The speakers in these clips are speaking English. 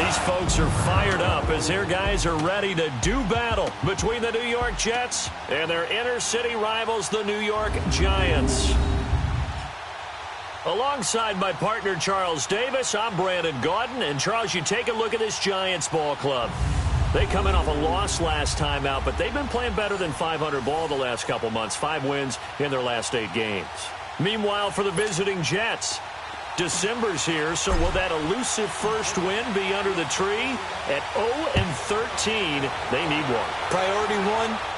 These folks are fired up as their guys are ready to do battle between the New York Jets and their inner city rivals, the New York Giants. Alongside my partner, Charles Davis, I'm Brandon Gaudin. And, Charles, you take a look at this Giants ball club. They come in off a loss last time out, but they've been playing better than 500 ball the last couple months. 5 wins in their last 8 games. Meanwhile, for the visiting Jets, December's here, so will that elusive first win be under the tree? At 0-13, they need one. Priority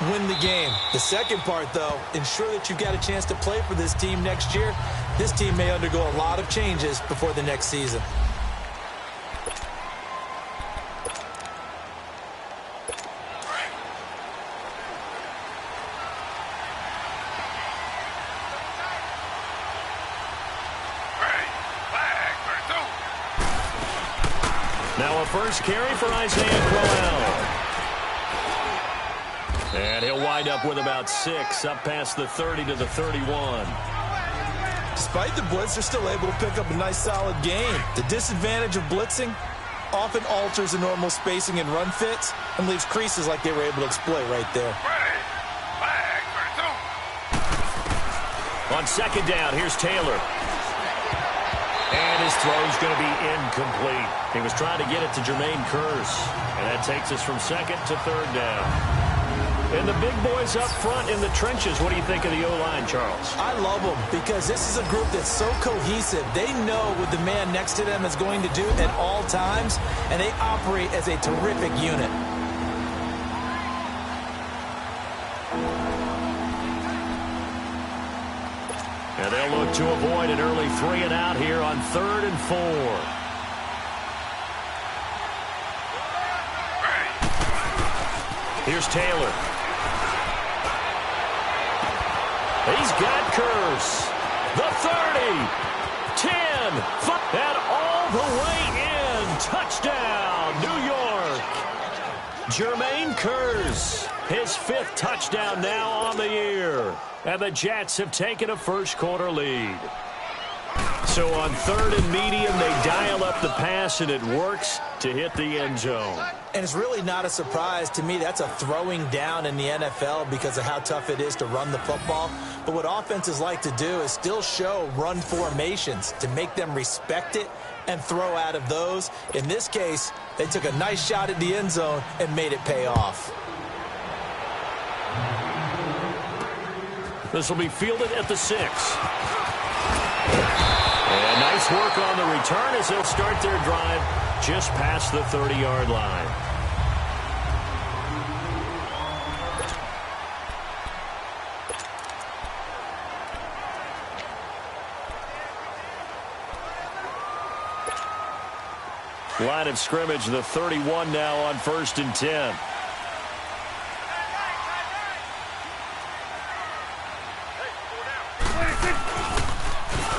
1, win the game. The second part, though, ensure that you've got a chance to play for this team next year. This team may undergo a lot of changes before the next season. Now a first carry for Isaiah Crowell. And he'll wind up with about 6, up past the 30 to the 31. Despite the blitz, they're still able to pick up a nice solid gain. The disadvantage of blitzing often alters the normal spacing and run fits and leaves creases like they were able to exploit right there. On second down, here's Taylor. And his throw's going to be incomplete. He was trying to get it to Jermaine Kearse. And that takes us from second to third down. And the big boys up front in the trenches. What do you think of the O-line, Charles? I love them because this is a group that's so cohesive. They know what the man next to them is going to do at all times, and they operate as a terrific unit. And they'll look to avoid an early 3 and out here on 3rd and 4. Here's Taylor. He's got Kearse. The 30, 10, 5, and all the way in. Touchdown, New York. Jermaine Kearse, his 5th touchdown now on the year. And the Jets have taken a first-quarter lead. So on 3rd and medium, they dial up the pass, and it works to hit the end zone. And it's really not a surprise to me. That's a throwing down in the NFL because of how tough it is to run the football. But what offenses like to do is still show run formations to make them respect it and throw out of those. In this case, they took a nice shot at the end zone and made it pay off. This will be fielded at the 6. And nice work on the return as they'll start their drive just past the 30-yard line. Line of scrimmage, the 31 now on 1st and 10.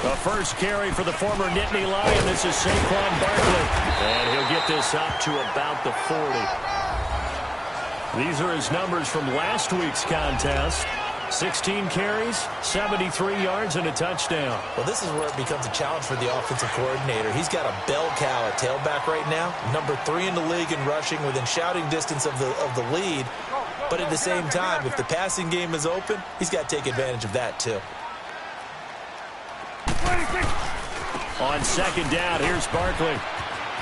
A first carry for the former Nittany Lion. This is Saquon Barkley. And he'll get this up to about the 40. These are his numbers from last week's contest. 16 carries, 73 yards, and a touchdown. Well, this is where it becomes a challenge for the offensive coordinator. He's got a bell cow at tailback right now. Number 3 in the league in rushing, within shouting distance of the lead. But at the same time, if the passing game is open, he's got to take advantage of that too. On second down, here's Barkley.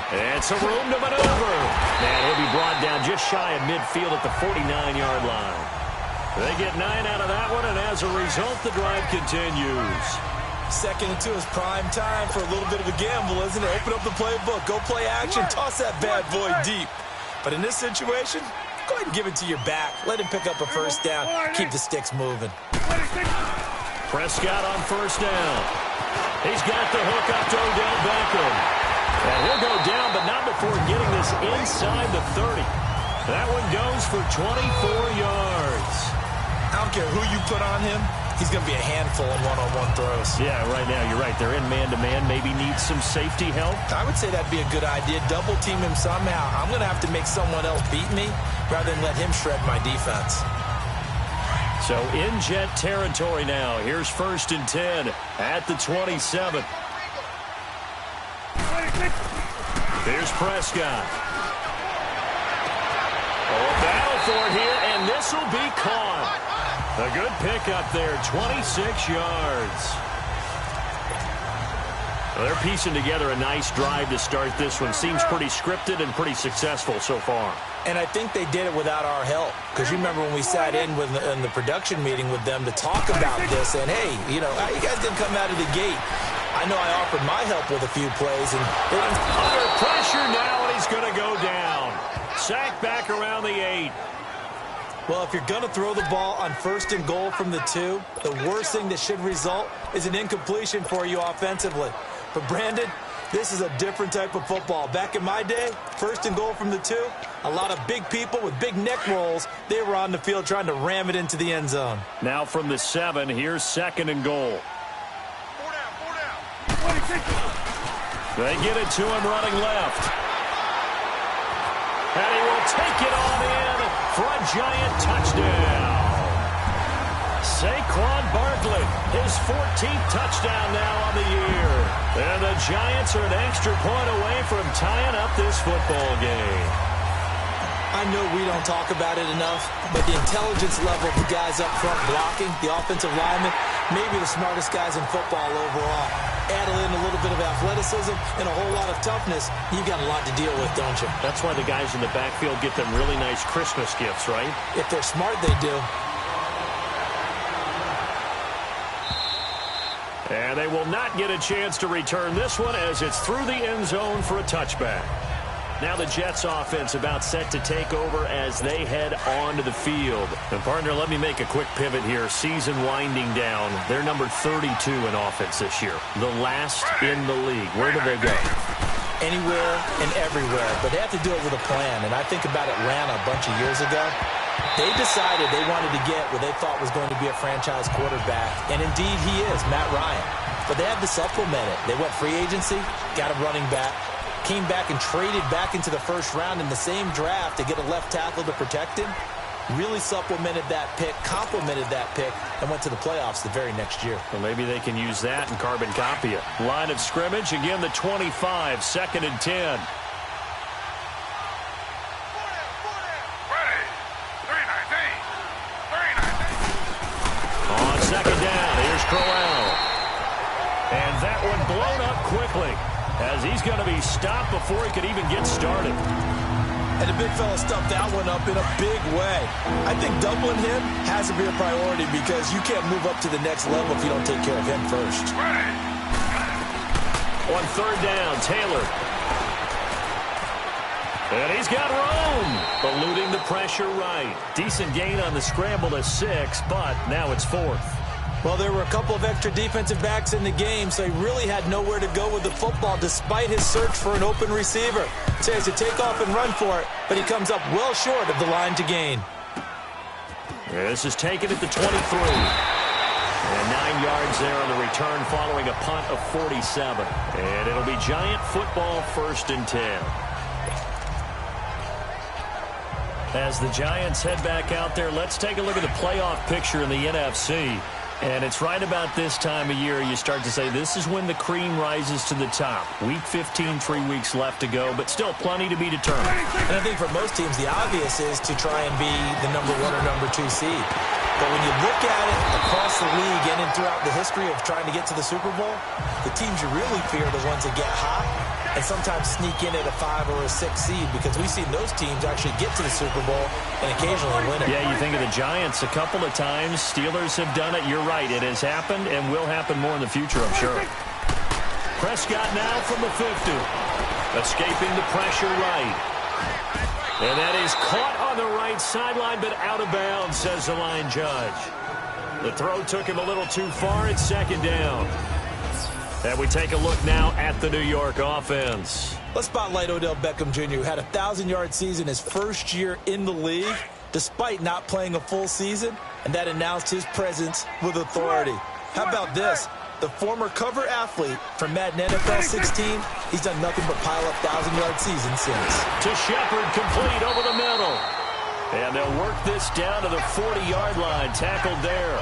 And some room to maneuver. And he'll be brought down just shy of midfield at the 49-yard line. They get 9 out of that one, and as a result, the drive continues. 2nd and 2 is prime time for a little bit of a gamble, isn't it? Open up the playbook, go play action, toss that bad boy deep. But in this situation, go ahead and give it to your back. Let him pick up a first down. Keep the sticks moving. Prescott on first down. He's got the hook up to Odell Beckham. And he'll go down, but not before getting this inside the 30. That one goes for 24 yards. I don't care who you put on him. He's going to be a handful in one-on-one throws. Yeah, right now, you're right. They're in man-to-man. Maybe needs some safety help. I would say that'd be a good idea. Double team him somehow. I'm going to have to make someone else beat me rather than let him shred my defense. So in Jet territory now. Here's 1st and 10 at the 27. Here's Prescott. Oh, battle for it here, and this will be caught. A good pickup there, 26 yards. Well, they're piecing together a nice drive to start this one. Seems pretty scripted and pretty successful so far. And I think they did it without our help. Because you remember when we sat in the production meeting with them to talk about this. And, hey, you know, you guys didn't come out of the gate. I know I offered my help with a few plays. And they didn't. Under pressure now, and he's going to go down. Sacked back around the 8. Well, if you're going to throw the ball on 1st and goal from the 2, the worst thing that should result is an incompletion for you offensively. But, Brandon, this is a different type of football. Back in my day, 1st and goal from the 2, a lot of big people with big neck rolls, they were on the field trying to ram it into the end zone. Now from the 7, here's 2nd and goal. They get it to him running left. And he will take it on in for a Giant touchdown. Saquon Barkley, his 14th touchdown now on the year. And the Giants are an extra point away from tying up this football game. I know we don't talk about it enough, but the intelligence level of the guys up front blocking, the offensive linemen, maybe the smartest guys in football overall. Add in a little bit of athleticism and a whole lot of toughness, you've got a lot to deal with, don't you? That's why the guys in the backfield get them really nice Christmas gifts, right? If they're smart, they do. And they will not get a chance to return this one as it's through the end zone for a touchback. Now the Jets offense about set to take over as they head onto the field. And partner, let me make a quick pivot here. Season winding down. They're number 32 in offense this year. The last in the league. Where do they go? Anywhere and everywhere. But they have to do it with a plan. And I think about Atlanta a bunch of years ago. They decided they wanted to get what they thought was going to be a franchise quarterback. And indeed he is, Matt Ryan. But they had to supplement it. They went free agency, got a running back. Came back and traded back into the first round in the same draft to get a left tackle to protect him. Really supplemented that pick, complemented that pick, and went to the playoffs the very next year. Well, maybe they can use that and carbon copy it. Line of scrimmage, again the 25, 2nd and 10. On 2nd down, here's Crowell. And that one blown up quickly, as he's going to be stopped before he could even get started. And the big fella stuffed that one up in a big way. I think doubling him has to be a priority because you can't move up to the next level if you don't take care of him first. On 3rd down, Taylor. And he's got room, eluding the pressure right. Decent gain on the scramble to 6, but now it's 4th. Well, there were a couple of extra defensive backs in the game, so he really had nowhere to go with the football despite his search for an open receiver. So he has to take off and run for it, but he comes up well short of the line to gain. This is taken at the 23. And 9 yards there on the return following a punt of 47. And it'll be Giant football 1st and 10. As the Giants head back out there, let's take a look at the playoff picture in the NFC. And it's right about this time of year you start to say this is when the cream rises to the top. Week 15, 3 weeks left to go, but still plenty to be determined. And I think for most teams, the obvious is to try and be the number 1 or number 2 seed. But when you look at it across the league and throughout the history of trying to get to the Super Bowl, the teams you really fear are the ones that get hot and sometimes sneak in at a 5 or a 6 seed because we've seen those teams actually get to the Super Bowl and occasionally win it. Yeah, you think of the Giants a couple of times. Steelers have done it. You're right. It has happened and will happen more in the future, I'm sure. Prescott now from the 50. Escaping the pressure right. And that is caught on the right sideline, but out of bounds, says the line judge. The throw took him a little too far. It's 2nd down. And we take a look now at the New York offense. Let's spotlight Odell Beckham Jr., who had a 1,000-yard season his first year in the league, despite not playing a full season, and that announced his presence with authority. How about this? The former cover athlete from Madden NFL 16, he's done nothing but pile up 1,000-yard seasons since. To Shepard, complete over the middle. And they'll work this down to the 40-yard line, tackled there.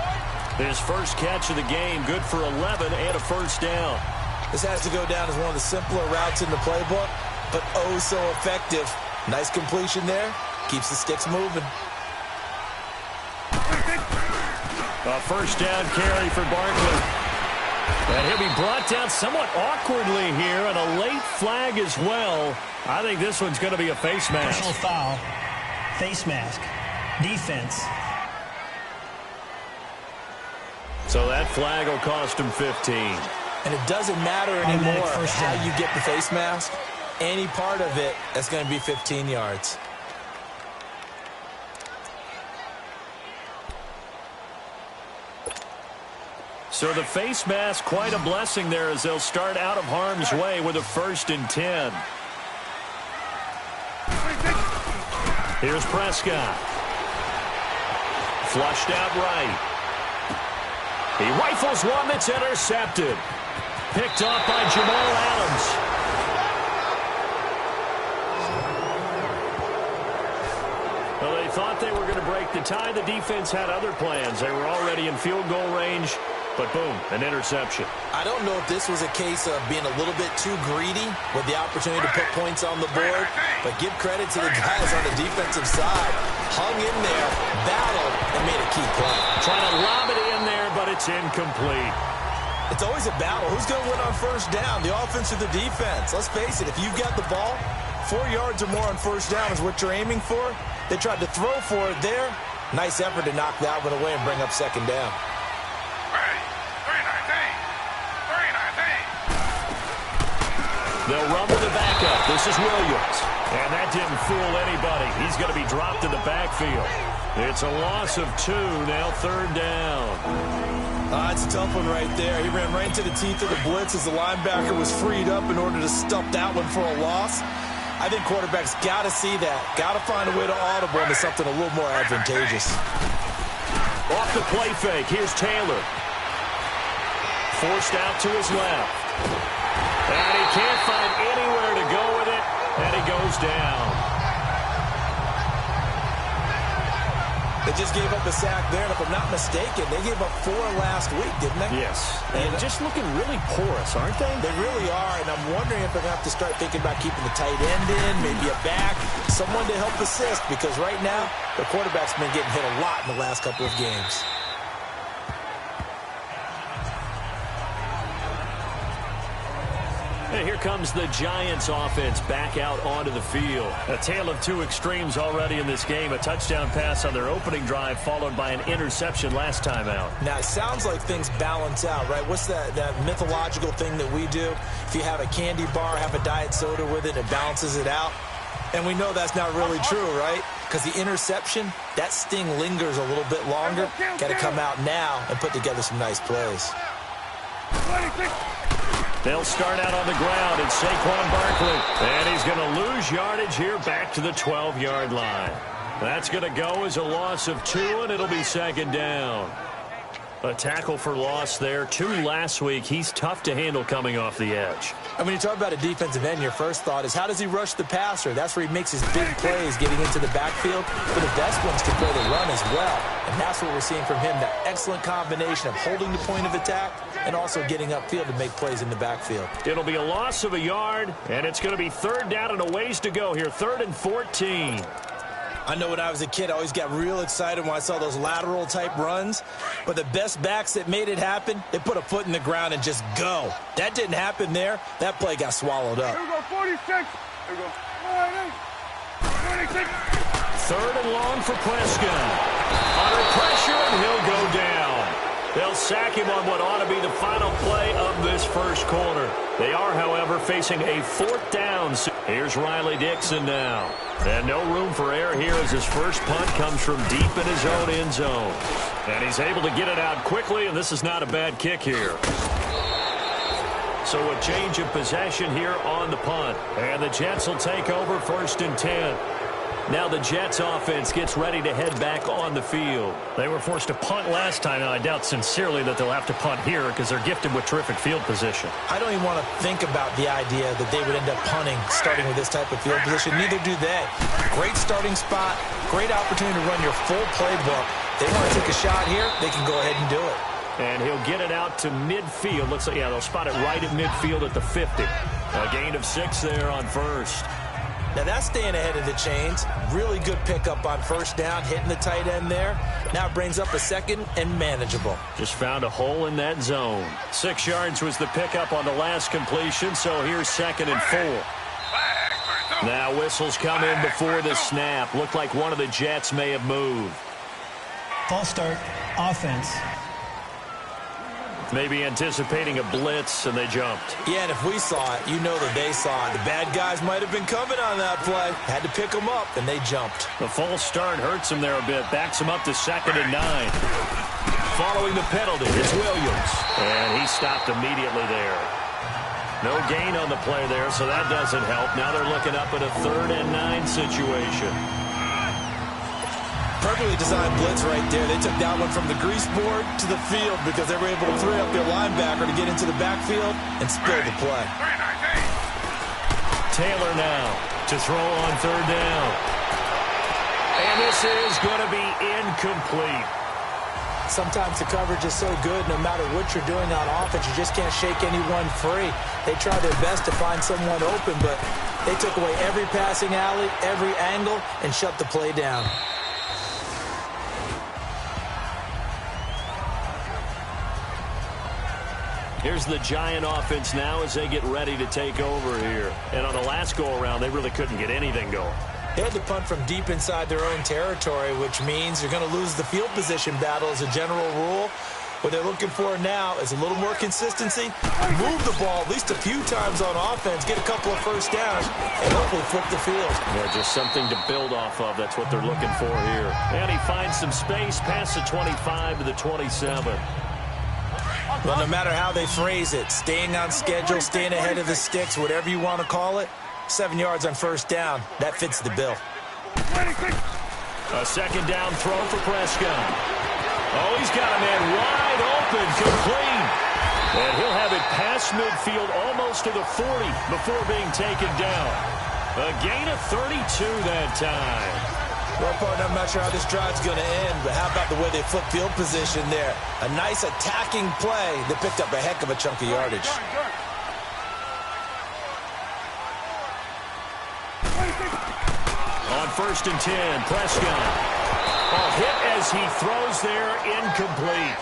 His first catch of the game, good for 11 and a 1st down. This has to go down as one of the simpler routes in the playbook. but oh so effective. Nice completion there. Keeps the sticks moving. A first down carry for Barkley. And he'll be brought down somewhat awkwardly here, and a late flag as well. I think this one's going to be a face mask. Personal foul, face mask, defense. So that flag will cost him 15. And it doesn't matter anymore how you get the face mask. Any part of it, that's going to be 15 yards. So the face mask, quite a blessing there as they'll start out of harm's way with a 1st and 10. Here's Prescott. Flushed out right. He rifles one that's intercepted. Picked off by Jamal Adams. Well, they thought they were going to break the tie. The defense had other plans. They were already in field goal range. But boom, an interception. I don't know if this was a case of being a little bit too greedy with the opportunity to put points on the board, but give credit to the guys on the defensive side. Hung in there, battled, and made a key play. Trying to lob it in there, but it's incomplete. It's always a battle. Who's going to win on first down, the offense or the defense? Let's face it, if you've got the ball, 4 yards or more on first down is what you're aiming for. They tried to throw for it there. Nice effort to knock that one away and bring up second down. They'll run with the backup. This is Williams. And that didn't fool anybody. He's going to be dropped in the backfield. It's a loss of 2, now 3rd down. It's a tough one right there. He ran right into the teeth of the blitz as the linebacker was freed up in order to stop that one for a loss. I think quarterbacks got to see that. Got to find a way to audible into something a little more advantageous. Off the play fake. Here's Taylor. Forced out to his left. And he can't find anywhere to go with it, and he goes down. They just gave up a sack there, and if I'm not mistaken, they gave up 4 last week, didn't they? Yes. And just looking really porous, aren't they? They really are, and I'm wondering if they're going to have to start thinking about keeping the tight end in, maybe a back, someone to help assist, because right now, the quarterback's been getting hit a lot in the last couple of games. And here comes the Giants offense back out onto the field. A tale of 2 extremes already in this game. A touchdown pass on their opening drive followed by an interception last time out. Now, it sounds like things balance out, right? What's that mythological thing that we do? If you have a candy bar, have a diet soda with it, it balances it out. And we know that's not really true, right? Because the interception, that sting lingers a little bit longer. Got to come out now and put together some nice plays. They'll start out on the ground. It's Saquon Barkley. And he's going to lose yardage here back to the 12-yard line. That's going to go as a loss of 2, and it'll be 2nd down. A tackle for loss there. 2 last week. He's tough to handle coming off the edge. And when you talk about a defensive end, your first thought is how does he rush the passer? That's where he makes his big plays getting into the backfield. But the best ones can play the run as well. And that's what we're seeing from him, that excellent combination of holding the point of attack and also getting upfield to make plays in the backfield. It'll be a loss of a yard, and it's going to be 3rd down and a ways to go here. 3rd and 14. I know when I was a kid, I always got real excited when I saw those lateral-type runs. But the best backs that made it happen, they put a foot in the ground and just go. That didn't happen there. That play got swallowed up. Here we go, 46. Here we go. 46. 3rd and long for Prescott. Under pressure, and he'll go down. They'll sack him on what ought to be the final play of this first quarter. They are, however, facing a 4th down. Here's Riley Dixon now. And no room for error here as his first punt comes from deep in his own end zone. And he's able to get it out quickly, and this is not a bad kick here. So a change of possession here on the punt. And the Jets will take over 1st and 10. Now the Jets offense gets ready to head back on the field. They were forced to punt last time, and I doubt sincerely that they'll have to punt here because they're gifted with terrific field position. I don't even want to think about the idea that they would end up punting starting with this type of field position. Neither do they. Great starting spot, great opportunity to run your full playbook. They want to take a shot here, they can go ahead and do it. And he'll get it out to midfield. Looks like, yeah, they'll spot it right at midfield at the 50. A gain of 6 there on first. Now that's staying ahead of the chains. Really good pickup on first down, hitting the tight end there. Now it brings up a second and manageable. Just found a hole in that zone. 6 yards was the pickup on the last completion, so here's 2nd and 4. Now whistles come in before the snap. Looked like one of the Jets may have moved. False start, offense. Maybe anticipating a blitz, and they jumped. Yeah, and if we saw it, you know that they saw it. The bad guys might have been coming on that play. Had to pick them up, and they jumped. The false start hurts them there a bit. Backs them up to 2nd and 9. Following the penalty, it's Williams. And he stopped immediately there. No gain on the play there, so that doesn't help. Now they're looking up at a 3rd and 9 situation. Perfectly designed blitz right there. They took that one from the grease board to the field because they were able to free up their linebacker to get into the backfield and spill the play. Taylor now to throw on 3rd down. And this is going to be incomplete. Sometimes the coverage is so good, no matter what you're doing on offense, you just can't shake anyone free. They try their best to find someone open, but they took away every passing alley, every angle, and shut the play down. Here's the Giant offense now as they get ready to take over here. And on the last go-around, they really couldn't get anything going. They had to punt from deep inside their own territory, which means you're going to lose the field position battle as a general rule. What they're looking for now is a little more consistency, move the ball at least a few times on offense, get a couple of first downs, and hopefully flip the field. Yeah, just something to build off of. That's what they're looking for here. And he finds some space past the 25 to the 27. Well, no matter how they phrase it, staying on schedule, staying ahead of the sticks, whatever you want to call it, 7 yards on first down, that fits the bill. A 2nd down throw for Prescott. Oh, he's got a man wide open, complete. And he'll have it past midfield almost to the 40 before being taken down. A gain of 32 that time. Well, partner, I'm not sure how this drive's going to end, but how about the way they flip field position there? A nice attacking play that picked up a heck of a chunk of yardage. On 1st and 10, Prescott. A hit as he throws there, incomplete.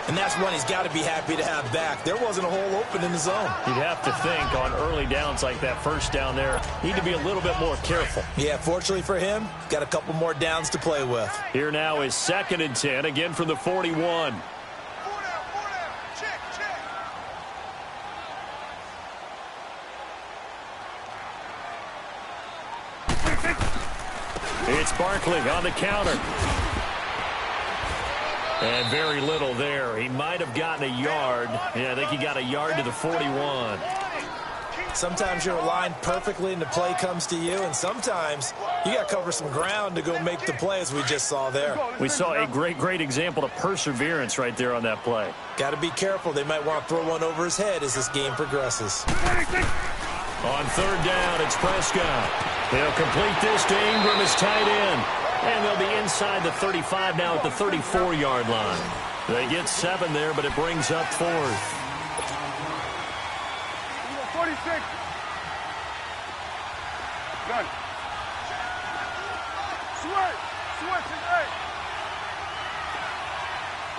And that's one he's got to be happy to have back. There wasn't a hole open in the zone. You'd have to think on early downs like that first down there, need to be a little bit more careful. Yeah, fortunately for him, got a couple more downs to play with. Here now is 2nd and 10, again from the 41. It's Barkley on the counter. And very little there. He might have gotten a yard. Yeah, I think he got a yard to the 41. Sometimes you're aligned perfectly and the play comes to you, and sometimes you got to cover some ground to go make the play, as we just saw there. We saw a great example of perseverance right there on that play. Got to be careful. They might want to throw one over his head as this game progresses. On 3rd down, it's Prescott. They'll complete this to Ingram as tight end. And they'll be inside the 35 now at the 34-yard line. They get 7 there, but it brings up 4th. 46. Gun. Switch. Switch is 8.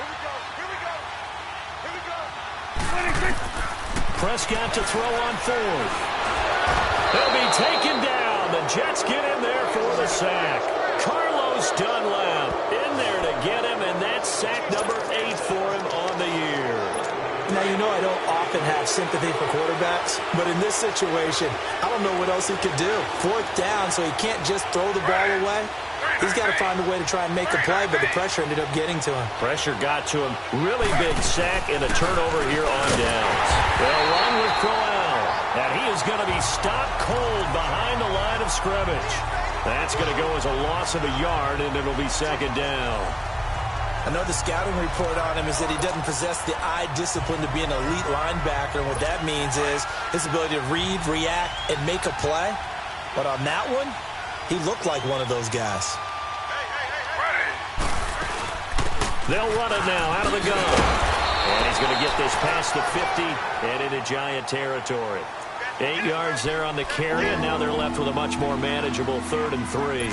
Here we go. Here we go. Here we go. 26. Prescott to throw on 4th. They'll be taken down. The Jets get in there for the sack. Carlos Dunlap in there to get him, and that's sack number 8 for him on the year. Now, you know I don't often have sympathy for quarterbacks, but in this situation, I don't know what else he could do. 4th down, so he can't just throw the ball away. He's got to find a way to try and make a play, but the pressure ended up getting to him. Pressure got to him. Really big sack and a turnover here on downs. They'll run with Crowell, and he is going to be stopped cold behind the line of scrimmage. That's going to go as a loss of a yard, and it'll be 2nd down. I know the scouting report on him is that he doesn't possess the eye discipline to be an elite linebacker, and what that means is his ability to read, react, and make a play. But on that one, he looked like one of those guys. They'll run it now out of the gun. And he's going to get this past the 50 and into Giant territory. 8 yards there on the carry, and now they're left with a much more manageable 3rd and 3.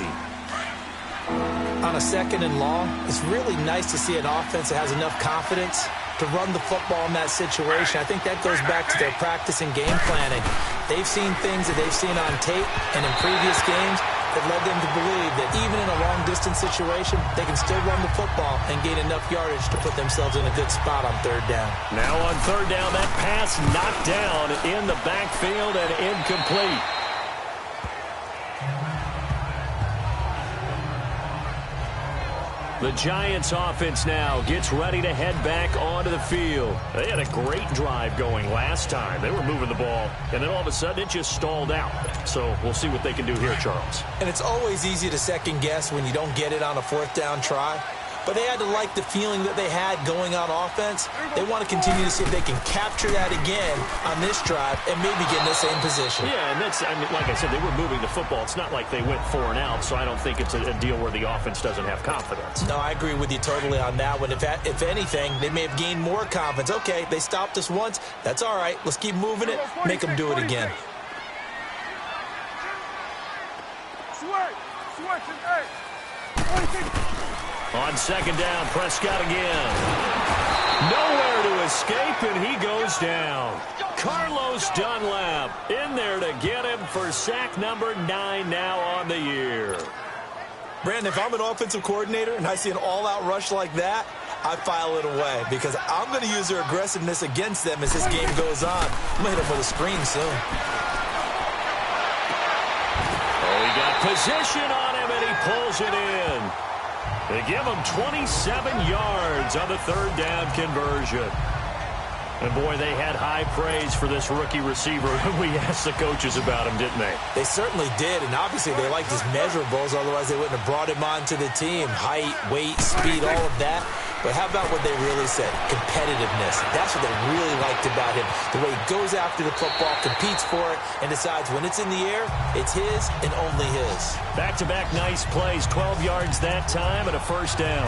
On a 2nd and long, it's really nice to see an offense that has enough confidence to run the football in that situation. I think that goes back to their practice and game planning. They've seen things that they've seen on tape and in previous games that led them to believe that even in a long-distance situation, they can still run the football and gain enough yardage to put themselves in a good spot on 3rd down. Now on 3rd down, that pass knocked down in the backfield and incomplete. The Giants offense now gets ready to head back onto the field. They had a great drive going last time. They were moving the ball, and then all of a sudden it just stalled out. So we'll see what they can do here, Charles. And it's always easy to second guess when you don't get it on a 4th down try. But they had to like the feeling that they had going on offense. They want to continue to see if they can capture that again on this drive and maybe get in the same position. Yeah, and that's, I mean, like I said, they were moving the football. It's not like they went 4 and out, so I don't think it's a deal where the offense doesn't have confidence. No, I agree with you totally on that one. If anything, they may have gained more confidence. Okay, they stopped us once. That's all right. Let's keep moving it. Make them do it again. On 2nd down, Prescott again. Nowhere to escape, and he goes down. Carlos Dunlap in there to get him for sack number 9 now on the year. Brandon, if I'm an offensive coordinator and I see an all-out rush like that, I file it away because I'm going to use their aggressiveness against them as this game goes on. I'm going to hit them with a screen soon. Oh, he got position on him, and he pulls it in. They give him 27 yards on the 3rd down conversion. And, boy, they had high praise for this rookie receiver when we asked the coaches about him, didn't they? They certainly did, and obviously they liked his measurables. Otherwise, they wouldn't have brought him onto the team. Height, weight, speed, all of that. But how about what they really said? Competitiveness. That's what they really liked about him. The way he goes after the football, competes for it, and decides when it's in the air, it's his and only his. Back-to-back nice plays, 12 yards that time and a 1st down.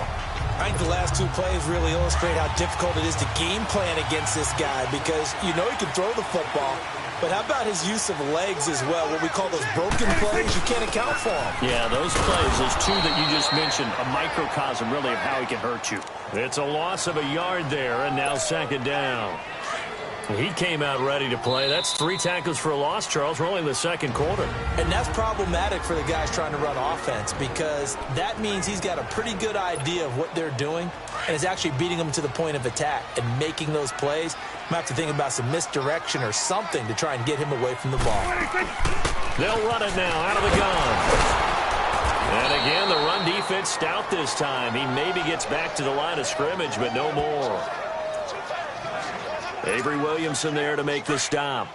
I think the last 2 plays really illustrate how difficult it is to game plan against this guy because you know he can throw the football, but how about his use of legs as well? What we call those broken plays, you can't account for them. Yeah, those plays, those 2 that you just mentioned, a microcosm really of how he can hurt you. It's a loss of a yard there, and now 2nd down. He came out ready to play. That's 3 tackles for a loss, Charles. We're only in the 2nd quarter. And that's problematic for the guys trying to run offense because that means he's got a pretty good idea of what they're doing and is actually beating them to the point of attack and making those plays. Might have to think about some misdirection or something to try and get him away from the ball. They'll run it now out of the gun. And again, the run defense stout this time. He maybe gets back to the line of scrimmage, but no more. Avery Williamson there to make the stop.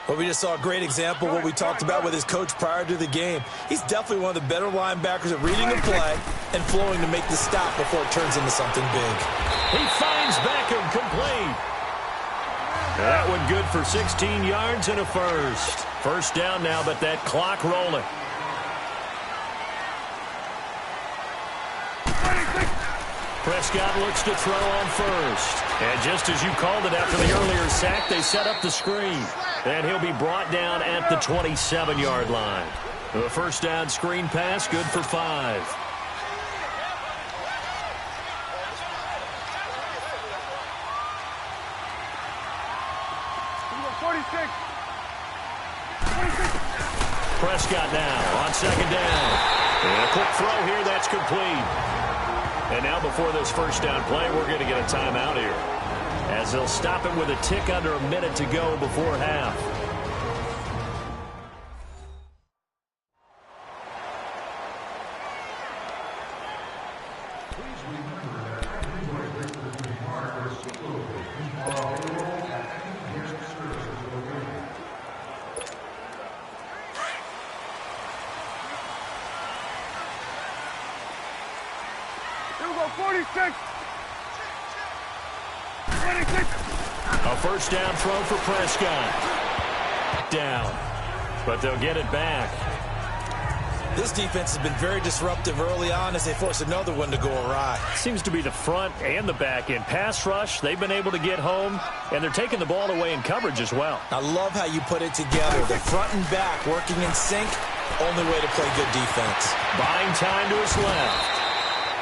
Well, we just saw a great example of what we talked about with his coach prior to the game. He's definitely one of the better linebackers at reading a play and flowing to make the stop before it turns into something big. He finds Beckham complete. That one good for 16 yards and a 1st. 1st down now, but that clock rolling. Prescott looks to throw on 1st. And just as you called it after the earlier sack, they set up the screen. And he'll be brought down at the 27-yard line. The 1st down screen pass, good for 5. Prescott now on 2nd down. And a quick throw here, that's complete. And now before this 1st down play, we're going to get a timeout here, as they'll stop it with a tick under a minute to go before half. A 1st down throw for Prescott. Down. But they'll get it back. This defense has been very disruptive early on as they force another one to go awry. Seems to be the front and the back end. Pass rush, they've been able to get home, and they're taking the ball away in coverage as well. I love how you put it together. The front and back working in sync, only way to play good defense. Buying time to his left.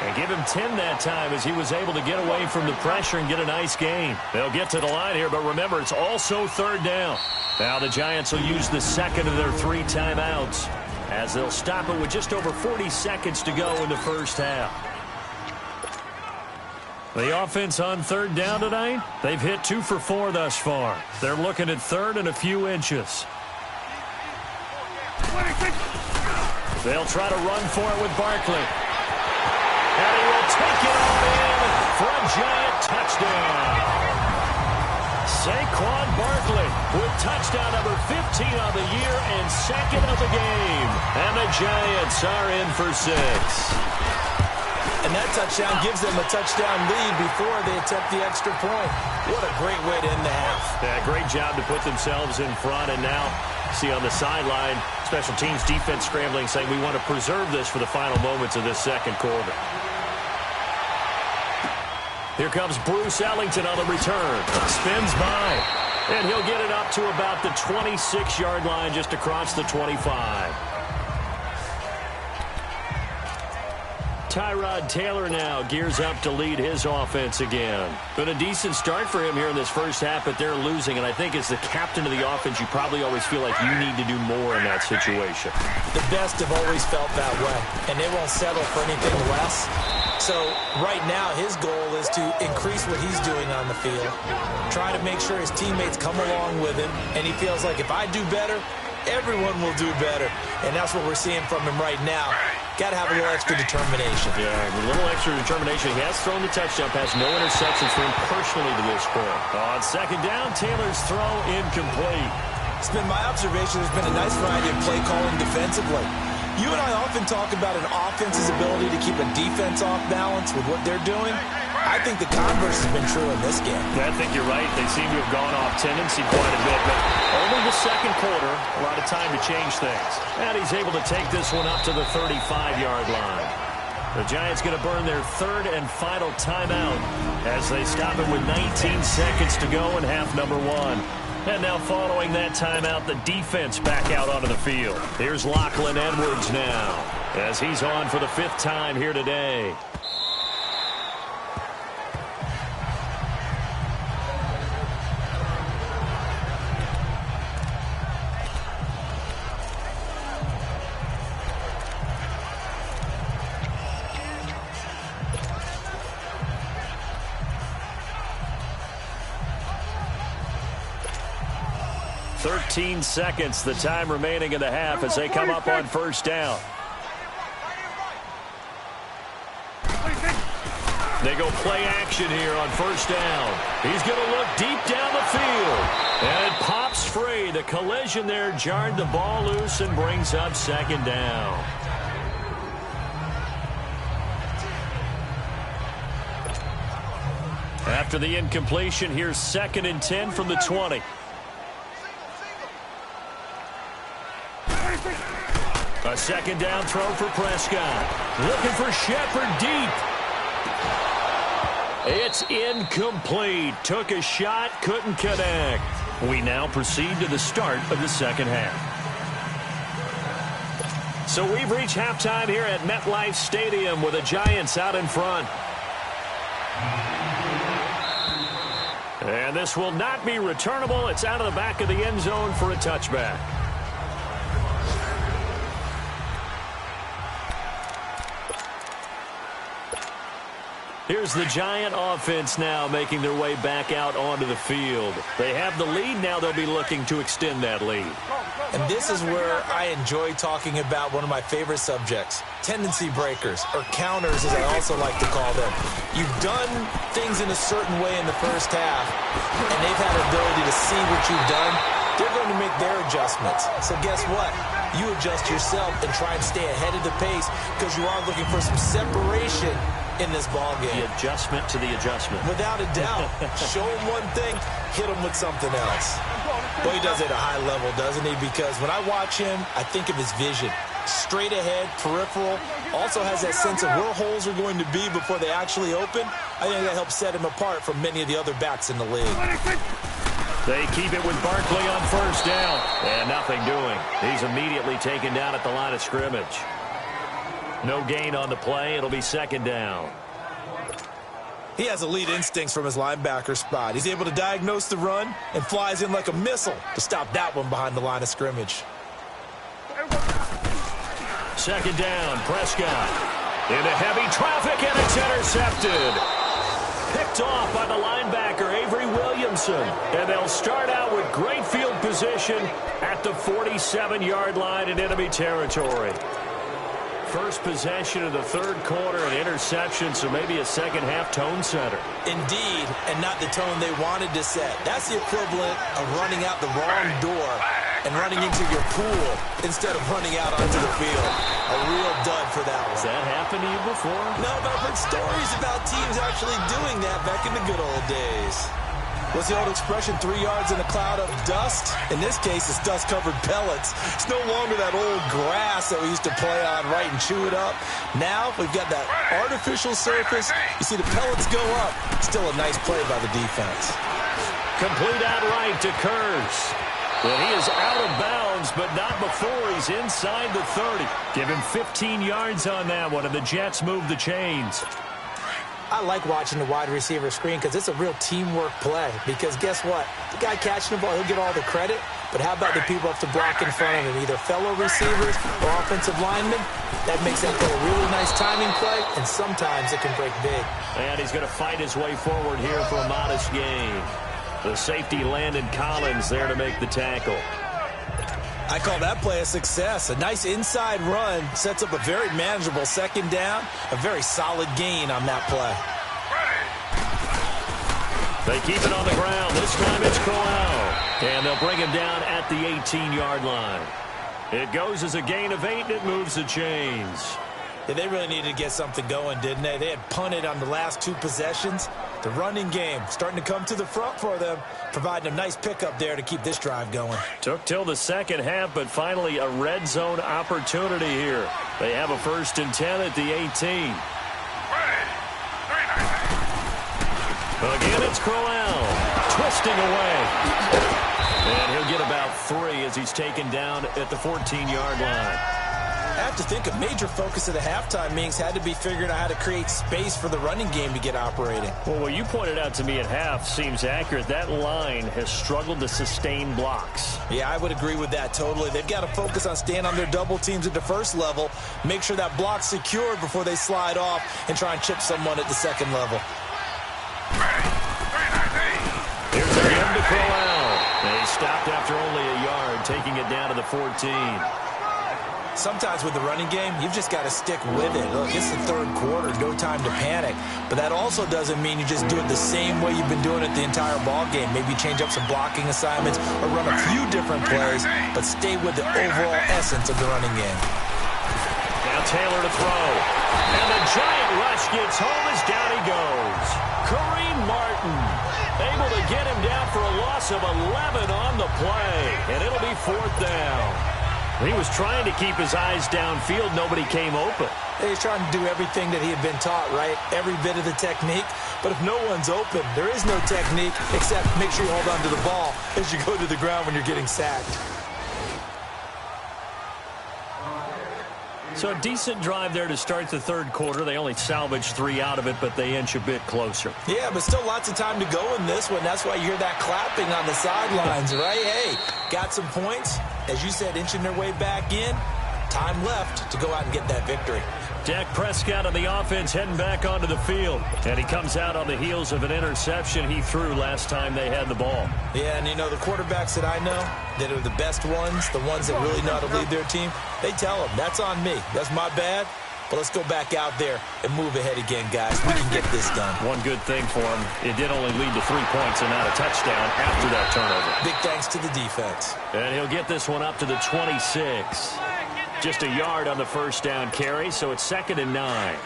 And give him 10 that time as he was able to get away from the pressure and get a nice gain. They'll get to the line here, but remember, it's also third down. Now the Giants will use the second of their 3 timeouts as they'll stop it with just over 40 seconds to go in the first half. The offense on third down tonight, they've hit 2 for 4 thus far. They're looking at third and a few inches. They'll try to run for it with Barkley. And he will take it all in for a Giant touchdown. Saquon Barkley with touchdown number 15 on the year and second of the game. And the Giants are in for 6. And that touchdown gives them a touchdown lead before they attempt the extra point. What a great way to end the half. Yeah, great job to put themselves in front. And now, see on the sideline, special teams defense scrambling, saying we want to preserve this for the final moments of this second quarter. Here comes Bruce Ellington on the return. Spins by. And he'll get it up to about the 26-yard line just across the 25. Tyrod Taylor now gears up to lead his offense again. Been a decent start for him here in this first half, but they're losing. And I think as the captain of the offense, you probably always feel like you need to do more in that situation. The best have always felt that way, and they won't settle for anything less. So right now his goal is to increase what he's doing on the field, try to make sure his teammates come along with him, and he feels like if I do better, everyone will do better. And that's what we're seeing from him right now. Got to have a little extra determination. Yeah, a little extra determination. He has thrown the touchdown pass. No interceptions for him personally to this point. On second down, Taylor's throw incomplete. It's been my observation there's been a nice variety of play calling defensively. You and I often talk about an offense's ability to keep a defense off balance with what they're doing. I think the converse has been true in this game. Yeah, I think you're right. They seem to have gone off tendency quite a bit, but only the second quarter, a lot of time to change things. And he's able to take this one up to the 35-yard line. The Giants going to burn their third and final timeout as they stop it with 19 seconds to go in half number 1. And now following that timeout, the defense back out onto the field. Here's Lachlan Edwards now as he's on for the 5th time here today. "13 seconds, the time remaining in the half as they come up on first down. They go play action here on first down. He's going to look deep down the field. And it pops free. The collision there jarred the ball loose and brings up second down. After the incompletion, here's 2nd and 10 from the 20. A second down throw for Prescott. Looking for Shepard deep. It's incomplete. Took a shot, couldn't connect. We now proceed to the start of the second half. So we've reached halftime here at MetLife Stadium with the Giants out in front. And this will not be returnable. It's out of the back of the end zone for a touchback. Here's the Giant offense now making their way back out onto the field. They have the lead. Now they'll be looking to extend that lead. And this is where I enjoy talking about one of my favorite subjects, tendency breakers, or counters as I also like to call them. You've done things in a certain way in the first half, and they've had the ability to see what you've done. They're going to make their adjustments. So guess what? You adjust yourself and try and stay ahead of the pace because you are looking for some separation in this ball game. The adjustment to the adjustment. Without a doubt. Show him one thing, hit him with something else. Well, he does it at a high level, doesn't he? Because when I watch him, I think of his vision. straight ahead, peripheral. Also has that sense of where holes are going to be before they actually open. I think that helps set him apart from many of the other backs in the league. They keep it with Barkley on first down. And nothing doing. He's immediately taken down at the line of scrimmage. No gain on the play. It'll be second down. He has elite instincts from his linebacker spot. He's able to diagnose the run and flies in like a missile to stop that one behind the line of scrimmage. Second down, Prescott. Into heavy traffic, and it's intercepted. Picked off by the linebacker, Avery Williamson. And they'll start out with great field position at the 47-yard line in enemy territory. First possession of the third quarter, an interception, so maybe a second-half tone setter. Indeed, and not the tone they wanted to set. That's the equivalent of running out the wrong door and running into your pool instead of running out onto the field. A real dud for that one. Has that happened to you before? No, but I've heard stories about teams actually doing that back in the good old days. What's the old expression, 3 yards in a cloud of dust? In this case, it's dust-covered pellets. It's no longer that old grass that we used to play on, right, and chew it up. Now, we've got that artificial surface. You see the pellets go up. Still a nice play by the defense. Complete out right to Kurz. And he is out of bounds, but not before he's inside the 30. Give him 15 yards on that one, and the Jets move the chains. I like watching the wide receiver screen because it's a real teamwork play. Because guess what? The guy catching the ball, he'll get all the credit. But how about the people up to block in front of him? Either fellow receivers or offensive linemen. That makes that play a really nice timing play, and sometimes it can break big. And he's going to fight his way forward here for a modest gain. The safety Landon Collins there to make the tackle. I call that play a success. A nice inside run sets up a very manageable second down. A very solid gain on that play. They keep it on the ground. This time it's Crowell. And they'll bring him down at the 18-yard line. It goes as a gain of 8, and it moves the chains. Yeah, they really needed to get something going, didn't they? They had punted on the last 2 possessions. The running game starting to come to the front for them, providing a nice pickup there to keep this drive going. Took till the second half, but finally a red zone opportunity here. They have a 1st and 10 at the 18. Again, it's Crowell twisting away. And he'll get about 3 as he's taken down at the 14-yard line. I have to think a major focus of the halftime meetings had to be figuring out how to create space for the running game to get operating. Well, what you pointed out to me at half seems accurate. That line has struggled to sustain blocks. Yeah, I would agree with that totally. They've got to focus on staying on their double teams at the first level, make sure that block's secured before they slide off and try and chip someone at the second level. Here's again to Crowell. They stopped after only a yard, taking it down to the 14. Sometimes with the running game, you've just got to stick with it. Look, it's the third quarter, no time to panic. But that also doesn't mean you just do it the same way you've been doing it the entire ball game. Maybe change up some blocking assignments or run a few different plays, but stay with the overall essence of the running game. Now Taylor to throw. And the giant rush gets home as down he goes. Kareem Martin able to get him down for a loss of 11 on the play. And it'll be 4th down. He was trying to keep his eyes downfield. Nobody came open. He's trying to do everything that he had been taught, right? Every bit of the technique. But if no one's open, there is no technique except make sure you hold on to the ball as you go to the ground when you're getting sacked. So a decent drive there to start the third quarter. They only salvaged 3 out of it, but they inch a bit closer. Yeah, but still lots of time to go in this one. That's why you hear that clapping on the sidelines, right? Hey, got some points. As you said, inching their way back in. Time left to go out and get that victory. Dak Prescott on the offense heading back onto the field. And he comes out on the heels of an interception he threw last time they had the ball. Yeah, and you know, the quarterbacks that I know that are the best ones, the ones that really know how to lead their team, they tell them, that's on me. That's my bad. But let's go back out there and move ahead again, guys. We can get this done. One good thing for him, it did only lead to 3 points and not a touchdown after that turnover. Big thanks to the defense. And he'll get this one up to the 26. Just a yard on the first down carry, so it's 2nd and 9.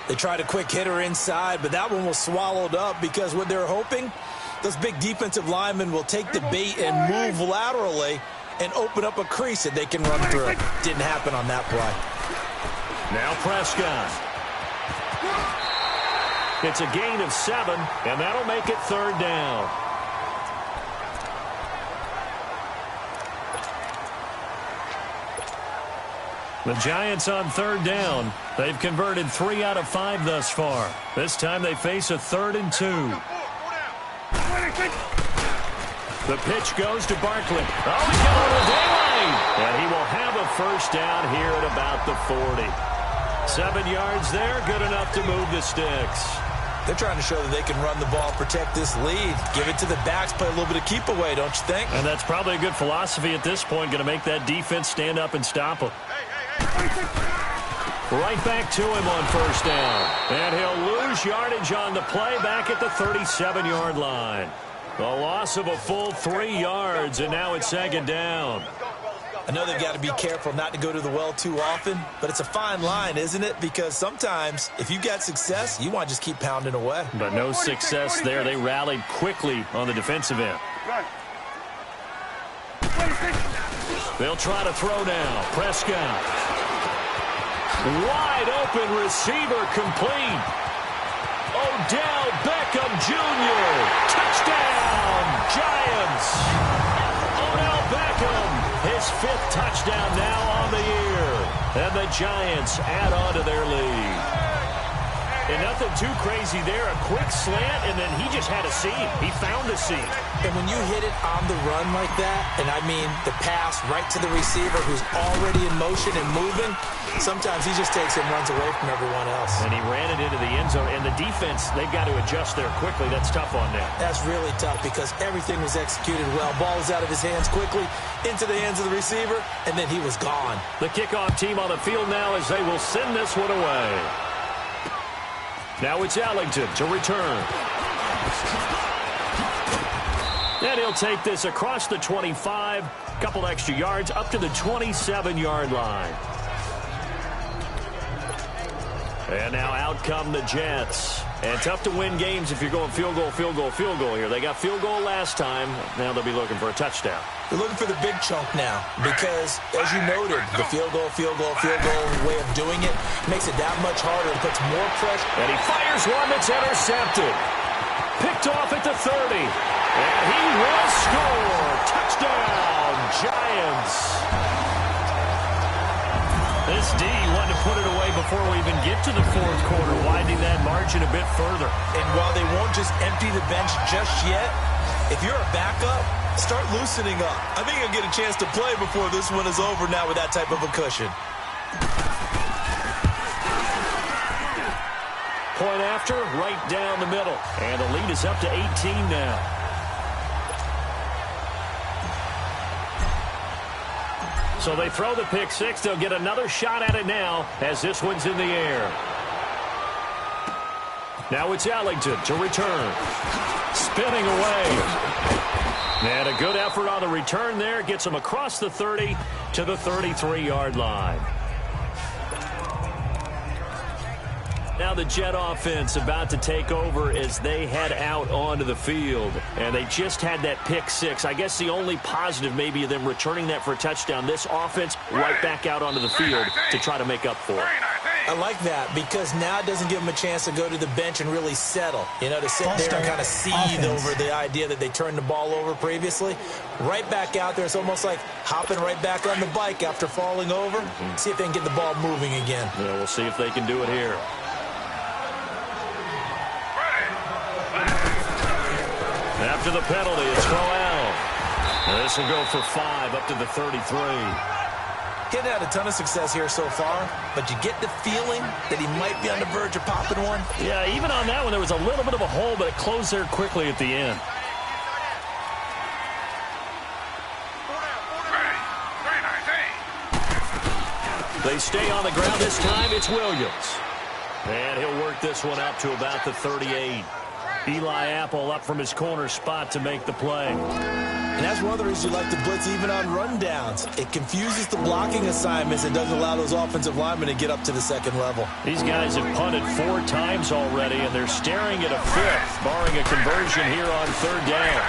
They tried a quick hitter inside, but that one was swallowed up because what they're hoping, those big defensive linemen will take the bait and move laterally and open up a crease that they can run through. Didn't happen on that play. Now Prescott. It's a gain of 7, and that'll make it 3rd down. The Giants on 3rd down. They've converted 3 out of 5 thus far. This time they face a 3rd and 2. The pitch goes to Barkley. Oh, he's got a little daylight. And he will have a 1st down here at about the 40. 7 yards there, good enough to move the sticks. They're trying to show that they can run the ball, protect this lead, give it to the backs, play a little bit of keep away, don't you think? And that's probably a good philosophy at this point, going to make that defense stand up and stop them. Right back to him on 1st down. And he'll lose yardage on the play back at the 37-yard line. A loss of a full 3 yards, and now it's 2nd down. I know they've got to be careful not to go to the well too often, but it's a fine line, isn't it? Because sometimes, if you've got success, you want to just keep pounding away. But no success there. They rallied quickly on the defensive end. They'll try to throw now. Prescott. Wide open receiver complete. Odell Beckham Jr. Touchdown, Giants. Odell Beckham, his 5th touchdown now on the year. And the Giants add on to their lead. And nothing too crazy there. A quick slant, and then he just had a seam. He found a seam. And when you hit it on the run like that, and I mean the pass right to the receiver who's already in motion and moving, sometimes he just takes it and runs away from everyone else. And he ran it into the end zone. And the defense, they've got to adjust there quickly. That's tough on them. That's really tough because everything was executed well. Ball was out of his hands quickly, into the hands of the receiver, and then he was gone. The kickoff team on the field now as they will send this one away. Now it's Ellington to return. And he'll take this across the 25, couple extra yards up to the 27-yard line. And now out come the Jets. And tough to win games if you're going field goal, field goal, field goal here. They got field goal last time. Now they'll be looking for a touchdown. They're looking for the big chunk now because, as you noted, the field goal way of doing it makes it that much harder and puts more pressure. And he fires one that's intercepted. Picked off at the 30. And he will score. Touchdown, Giants. This D wanted to put it away before we even get to the 4th quarter, widening that margin a bit further. And while they won't just empty the bench just yet, if you're a backup, start loosening up. I think you'll get a chance to play before this one is over now with that type of a cushion. Point after, right down the middle. And the lead is up to 18 now. So they throw the pick 6. They'll get another shot at it now as this one's in the air. Now it's Ellington to return. Spinning away. And a good effort on the return there. Gets him across the 30 to the 33-yard line. Now the Jet offense about to take over as they head out onto the field. And they just had that pick 6. I guess the only positive maybe of them returning that for a touchdown. This offense right back out onto the field to try to make up for it. I like that because now it doesn't give them a chance to go to the bench and really settle. You know, to sit there and kind of seethe over the idea that they turned the ball over previously. Right back out there. It's almost like hopping right back on the bike after falling over. See if they can get the ball moving again. Yeah, we'll see if they can do it here. After the penalty, it's Roel. This will go for 5 up to the 33. Getting had a ton of success here so far, but you get the feeling that he might be on the verge of popping one. Yeah, even on that one, there was a little bit of a hole, but it closed there quickly at the end. They stay on the ground this time. It's Williams. And he'll work this one up to about the 38. Eli Apple up from his corner spot to make the play. And that's one of the reasons you like to blitz even on rundowns. It confuses the blocking assignments. It doesn't allow those offensive linemen to get up to the second level. These guys have punted 4 times already, and they're staring at a 5th, barring a conversion here on 3rd down.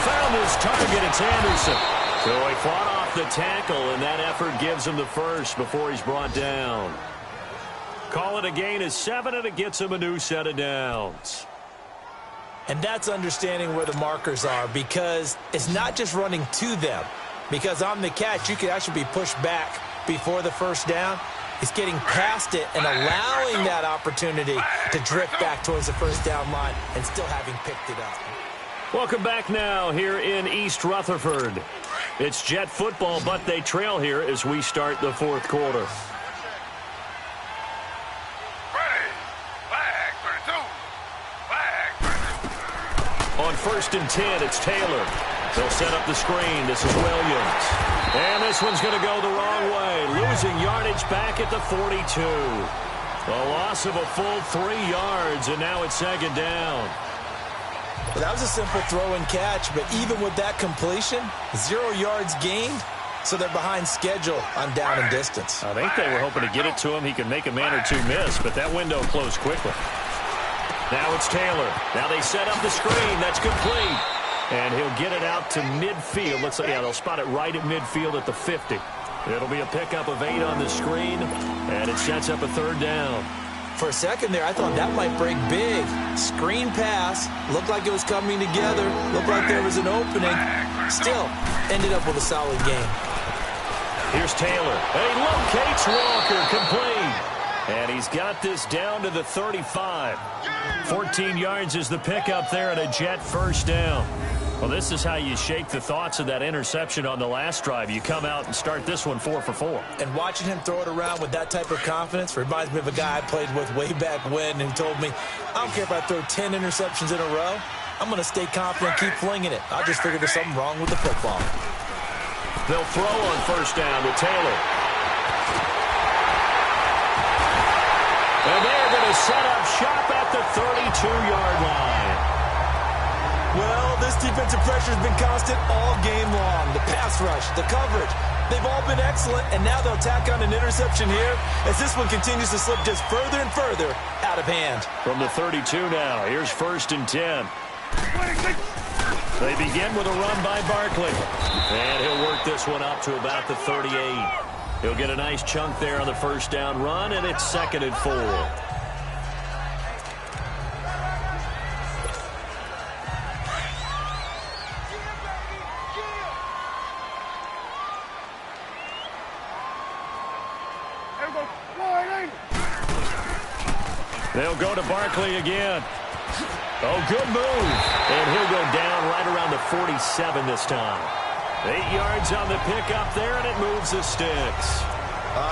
Found his target. It's Anderson. So he fought off the tackle, and that effort gives him the first before he's brought down. Call it a gain of 7, and it gets him a new set of downs. And that's understanding where the markers are, because it's not just running to them. Because on the catch, you could actually be pushed back before the first down. It's getting past it and allowing that opportunity to drift back towards the first down line and still having picked it up. Welcome back now here in East Rutherford. It's Jet football, but they trail here as we start the fourth quarter. On 1st and 10, it's Taylor. They'll set up the screen. This is Williams. And this one's going to go the wrong way. Losing yardage back at the 42. A loss of a full 3 yards, and now it's 2nd down. Well, that was a simple throw and catch, but even with that completion, 0 yards gained, so they're behind schedule on down and distance. I think they were hoping to get it to him. He could make a man or two miss, but that window closed quickly. Now it's Taylor. Now they set up the screen. That's complete. And he'll get it out to midfield. Looks like, yeah, they'll spot it right at midfield at the 50. It'll be a pickup of 8 on the screen, and it sets up a 3rd down. For a second there, I thought that might break big. Screen pass. Looked like it was coming together. Looked like there was an opening. Still, ended up with a solid game. Here's Taylor. He locates Walker, complete. And he's got this down to the 35. 14 yards is the pickup there and a Jet first down. Well, this is how you shake the thoughts of that interception on the last drive. You come out and start this one 4 for 4. And watching him throw it around with that type of confidence reminds me of a guy I played with way back when who told me, I don't care if I throw 10 interceptions in a row. I'm going to stay confident, keep flinging it. I just figured there's something wrong with the football. They'll throw on 1st down to Taylor. And they're going to set up shop at the 32-yard line. Well, this defensive pressure has been constant all game long. The pass rush, the coverage, they've all been excellent, and now they'll tack on an interception here as this one continues to slip just further and further out of hand. From the 32 now, here's 1st and 10. They begin with a run by Barkley. And he'll work this one up to about the 38. He'll get a nice chunk there on the 1st down run, and it's 2nd and 4. They'll go to Barkley again. Oh, good move. And he'll go down right around the 47 this time. 8 yards on the pickup there, and it moves the sticks.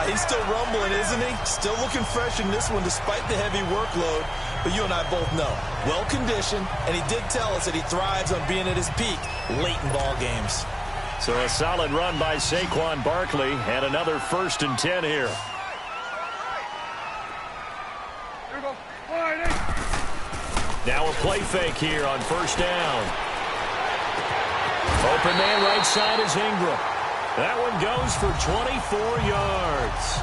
He's still rumbling, isn't he? Still looking fresh in this one despite the heavy workload. But you and I both know, well-conditioned, and he did tell us that he thrives on being at his peak late in ball games. So a solid run by Saquon Barkley, and another 1st and 10 here. Now a play fake here on 1st down. Open man right side is Ingram. That one goes for 24 yards.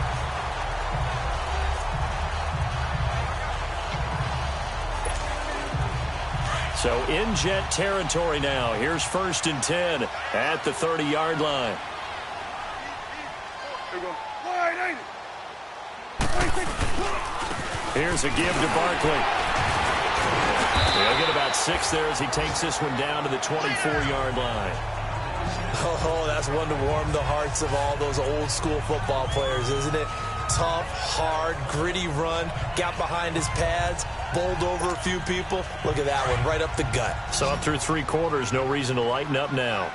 So in Jet territory now. Here's 1st and 10 at the 30-yard line. Here's a give to Barkley. He'll get about 6 there as he takes this one down to the 24-yard line. Oh, that's one to warm the hearts of all those old-school football players, isn't it? Tough, hard, gritty run, got behind his pads, bowled over a few people. Look at that one, right up the gut. So up through 3 quarters, no reason to lighten up now.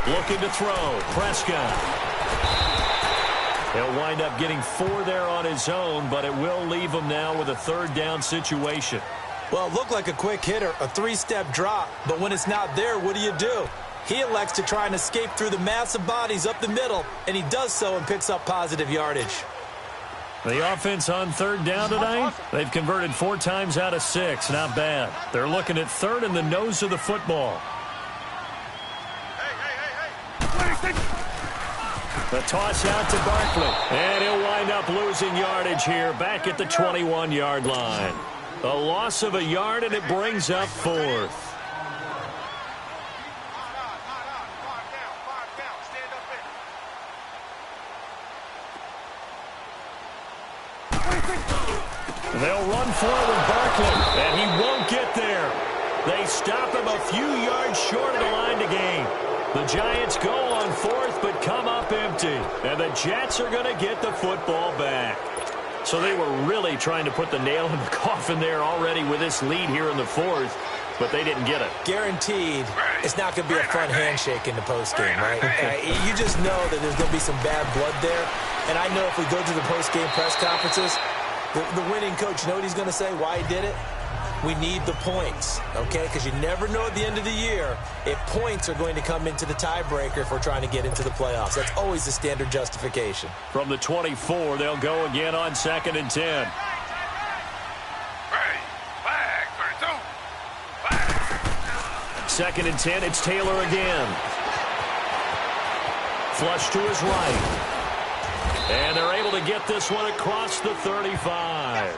Looking to throw, Prescott. He'll wind up getting 4 there on his own, but it will leave him now with a 3rd down situation. Well, it looked like a quick hitter, a 3-step drop, but when it's not there, what do? He elects to try and escape through the massive bodies up the middle, and he does so and picks up positive yardage. The offense on 3rd down tonight, they've converted 4 times out of 6. Not bad. They're looking at 3rd in the nose of the football. The toss out to Barkley, and he'll wind up losing yardage here back at the 21-yard line. A loss of a yard, and it brings up fourth. They'll run for it with Barkley, and he won't get there. They stop him a few yards short of the line to gain. The Giants go on fourth, but come up empty. And the Jets are going to get the football back. So they were really trying to put the nail in the coffin there already with this lead here in the fourth, but they didn't get it. Guaranteed, it's not going to be a fun handshake in the postgame, right? You just know that there's going to be some bad blood there. And I know if we go to the postgame press conferences, the winning coach, you know what he's going to say, why he did it? We need the points, okay? Because you never know at the end of the year if points are going to come into the tiebreaker if we're trying to get into the playoffs. That's always the standard justification. From the 24, they'll go again on 2nd and 10. Second and 10, it's Taylor again. Flush to his right. And they're able to get this one across the 35.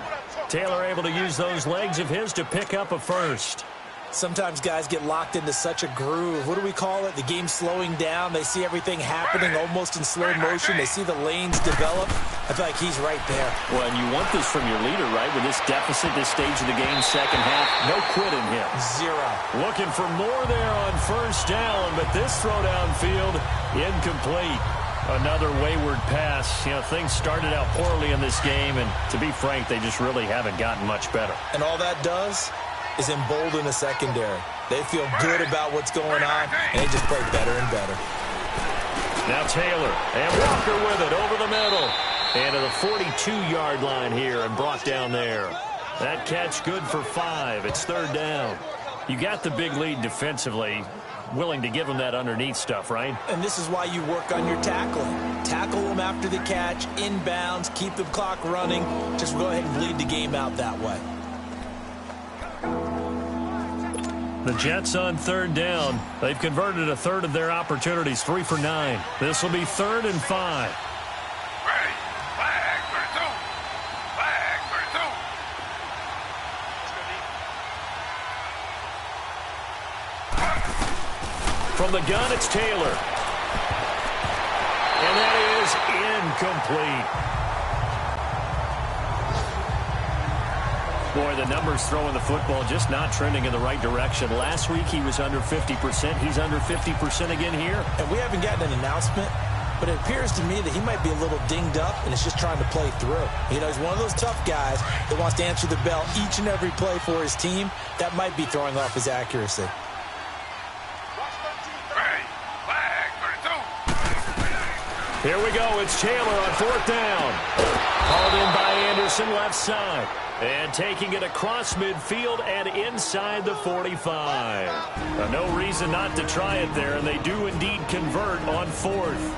Taylor able to use those legs of his to pick up a first. Sometimes guys get locked into such a groove. What do we call it? The game's slowing down. They see everything happening almost in slow motion. They see the lanes develop. I feel like he's right there. Well, and you want this from your leader, right? With this deficit, this stage of the game, second half, no quit in him. Zero. Looking for more there on first down, but this throw downfield, incomplete. Another wayward pass. You know, things started out poorly in this game, and to be frank, they just really haven't gotten much better. And all that does is embolden the secondary. They feel good about what's going on, and they just play better and better. Now Taylor, and Walker with it over the middle. And to the 42-yard line here and brought down there. That catch good for 5. It's third down. You got the big lead defensively. Willing to give them that underneath stuff, right? And this is why you work on your tackling. Tackle them after the catch, inbounds, keep the clock running. Just go ahead and bleed the game out that way. The Jets on third down. They've converted a third of their opportunities, 3 for 9. This will be 3rd and 5. From the gun, it's Taylor. And that is incomplete. Boy, the numbers throwing the football just not trending in the right direction. Last week, he was under 50%. He's under 50% again here. And we haven't gotten an announcement, but it appears to me that he might be a little dinged up and is just trying to play through. You know, he's one of those tough guys that wants to answer the bell each and every play for his team. That might be throwing off his accuracy. Here we go. It's Taylor on 4th down. Called in by Anderson, left side. And taking it across midfield and inside the 45. No reason not to try it there, and they do indeed convert on 4th.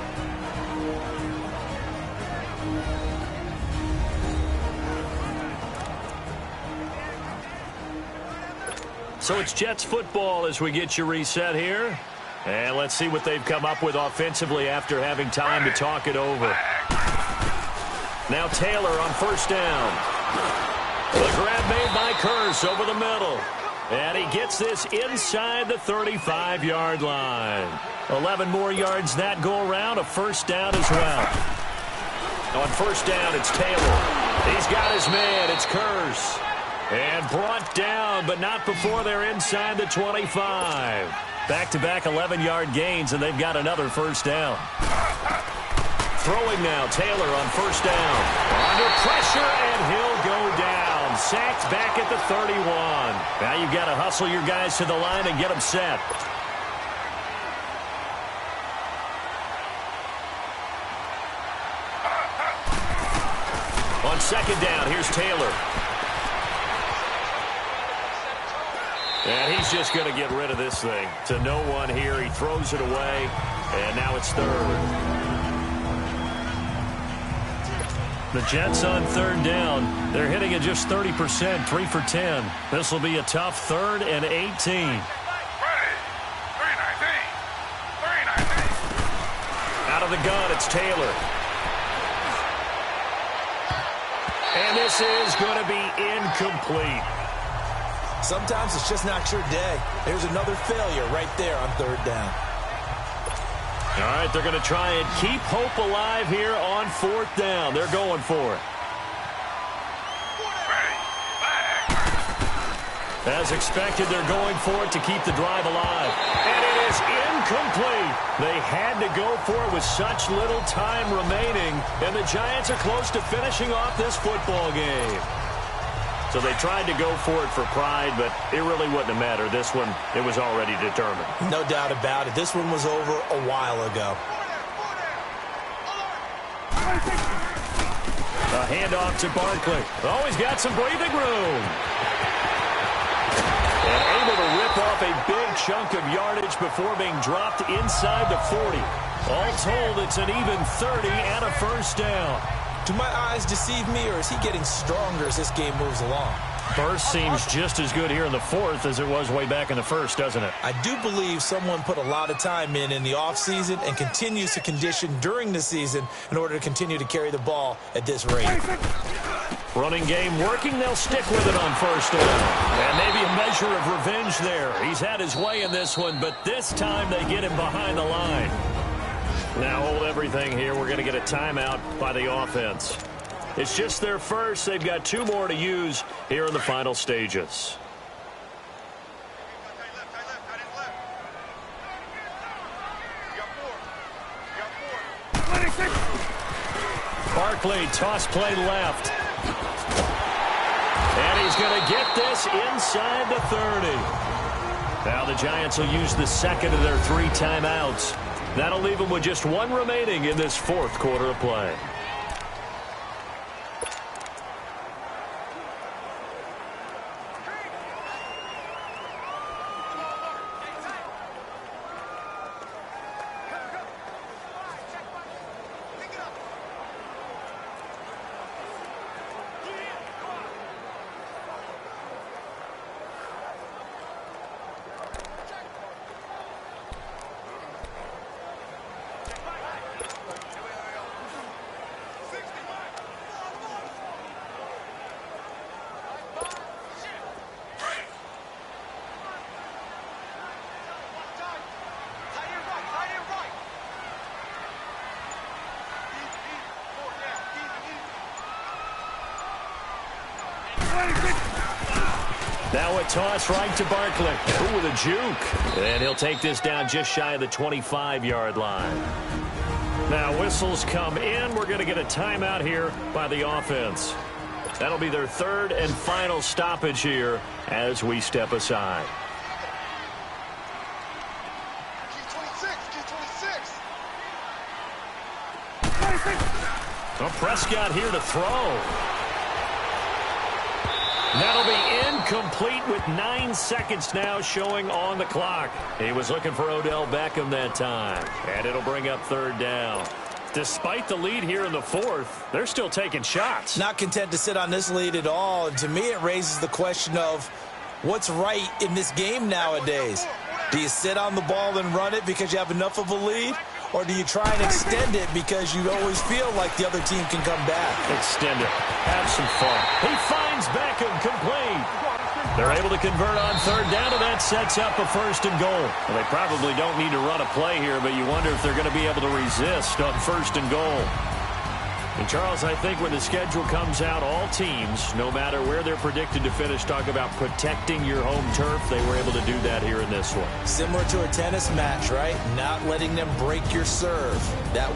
So it's Jets football as we get you reset here. And let's see what they've come up with offensively after having time to talk it over. Now Taylor on 1st down. The grab made by Curse over the middle. And he gets this inside the 35-yard line. 11 more yards that go around, a 1st down as well. On 1st down, it's Taylor. He's got his man. It's Curse. And brought down, but not before they're inside the 25. Back-to-back 11-yard gains, and they've got another 1st down. Throwing now, Taylor on 1st down. Under pressure, and he'll go down. Sacked back at the 31. Now you've got to hustle your guys to the line and get them set. On 2nd down, here's Taylor. And he's just going to get rid of this thing. To no one here. He throws it away. And now it's 3rd. The Jets on 3rd down. They're hitting at just 30%, 3 for 10. This will be a tough 3rd and 18. Out of the gun, it's Taylor. And this is going to be incomplete. Sometimes it's just not your day. There's another failure right there on third down. All right, they're going to try and keep hope alive here on fourth down. They're going for it. As expected, they're going for it to keep the drive alive. And it is incomplete. They had to go for it with such little time remaining. And the Giants are close to finishing off this football game. So they tried to go for it for pride, but it really wouldn't have mattered. This one, it was already determined. No doubt about it. This one was over a while ago. A handoff to Barkley. Oh, he's got some breathing room. And able to rip off a big chunk of yardage before being dropped inside the 40. All told, it's an even 30 and a first down. Do my eyes deceive me, or is he getting stronger as this game moves along? Burst seems just as good here in the fourth as it was way back in the first, doesn't it? I do believe someone put a lot of time in the offseason and continues to condition during the season in order to continue to carry the ball at this rate. Running game working. They'll stick with it on first down. And maybe a measure of revenge there. He's had his way in this one, but this time they get him behind the line. Now hold everything here. We're going to get a timeout by the offense. It's just their first. They've got 2 more to use here in the final stages. Barkley, toss play left. And he's going to get this inside the 30. Now the Giants will use the second of their 3 timeouts. That'll leave them with just 1 remaining in this fourth quarter of play. Now a toss right to Barkley. Ooh, with a juke. And he'll take this down just shy of the 25-yard line. Now whistles come in. We're going to get a timeout here by the offense. That'll be their 3rd and final stoppage here as we step aside. Well, Prescott here to throw. That'll be incomplete with 9 seconds now showing on the clock. He was looking for Odell Beckham that time. And it'll bring up 3rd down. Despite the lead here in the fourth, they're still taking shots. Not content to sit on this lead at all. And to me, it raises the question of what's right in this game nowadays. Do you sit on the ball and run it because you have enough of a lead? Or do you try and extend it because you always feel like the other team can come back? Extend it. Have some fun. He finds Beckham complete. They're able to convert on 3rd down, and that sets up a 1st and goal. Well, they probably don't need to run a play here, but you wonder if they're going to be able to resist on 1st and goal. And, Charles, I think when the schedule comes out, all teams, no matter where they're predicted to finish, talk about protecting your home turf. They were able to do that here in this one. Similar to a tennis match, right? Not letting them break your serve. That